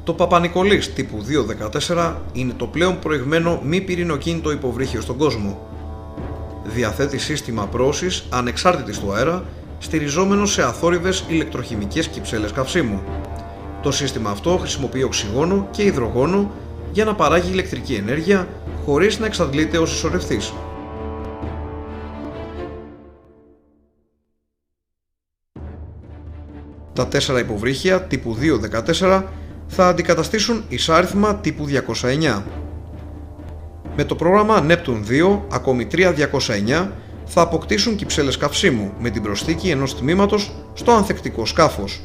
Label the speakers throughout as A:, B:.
A: Το Παπα-Νικολής τύπου 214 είναι το πλέον προηγμένο μη πυρηνοκίνητο υποβρύχιο στον κόσμο. Διαθέτει σύστημα πρόωσης ανεξάρτητης του αέρα, στηριζόμενο σε αθόρυβες ηλεκτροχημικές κυψέλες καυσίμου. Το σύστημα αυτό χρησιμοποιεί οξυγόνο και υδρογόνο για να παράγει ηλεκτρική ενέργεια χωρίς να εξαντλείται ως συσσωρευτής. Τα 4 υποβρύχια τύπου 214 θα αντικαταστήσουν εισάριθμα τύπου 209. Με το πρόγραμμα Neptune 2, ακόμη 3 209 θα αποκτήσουν κυψέλες καυσίμου με την προσθήκη ενός τμήματος στο ανθεκτικό σκάφος.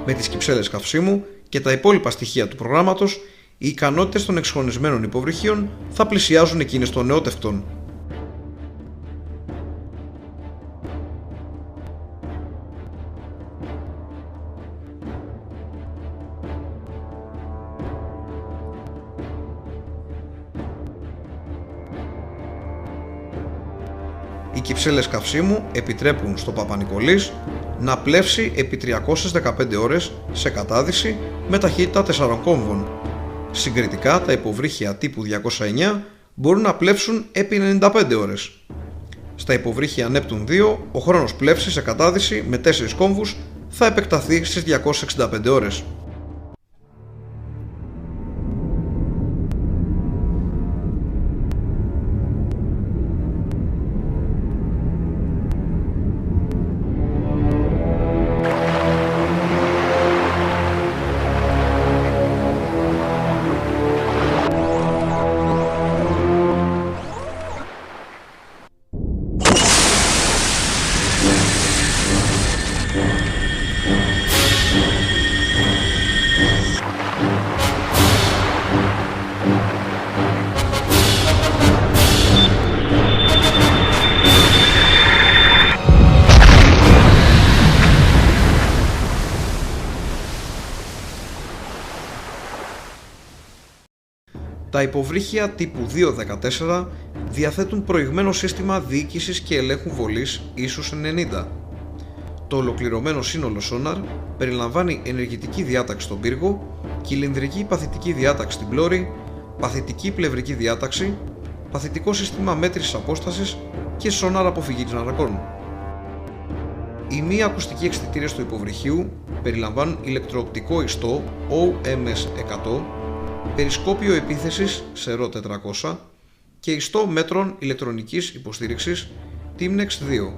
A: Με τις κυψέλες καυσίμου και τα υπόλοιπα στοιχεία του προγράμματος, οι ικανότητες των εξχρονισμένων υποβρυχίων θα πλησιάζουν εκείνες των νεότευτων. Οι κυψέλες καυσίμου επιτρέπουν στο Παπα-Νικολής να πλεύσει επί 315 ώρες σε κατάδυση με ταχύτητα 4 κόμβων. Συγκριτικά, τα υποβρύχια τύπου 209 μπορούν να πλεύσουν επί 95 ώρες. Στα υποβρύχια Neptune 2, ο χρόνος πλεύσης σε κατάδυση με 4 κόμβους θα επεκταθεί στις 265 ώρες. Τα υποβρύχια τύπου 214 διαθέτουν προηγμένο σύστημα διοίκησης και ελέγχου βολής ίσους 90. Το ολοκληρωμένο σύνολο σόναρ περιλαμβάνει ενεργητική διάταξη στον πύργο, κυλινδρική παθητική διάταξη στην πλώρη, παθητική πλευρική διάταξη, παθητικό σύστημα μέτρησης απόστασης και σόναρ αποφυγής ναρκών. Οι μη ακουστικοί αισθητήρες του υποβρυχίου περιλαμβάνουν ηλεκτροοπτικό ιστό OMS100, περισκόπιο επίθεσης σε RO400 και ιστό μέτρων ηλεκτρονικής υποστήριξης Timnex 2.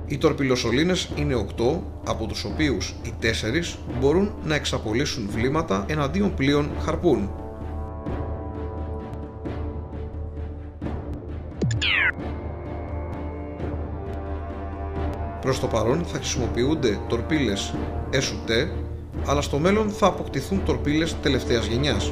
A: Οι τορπιλοσωλήνες είναι 8, από τους οποίους οι 4 μπορούν να εξαπολύσουν βλήματα εναντίον πλοίων Harpoon. Προς το παρόν θα χρησιμοποιούνται τορπίλες SUT, αλλά στο μέλλον θα αποκτηθούν τορπίλες τελευταίας γενιάς.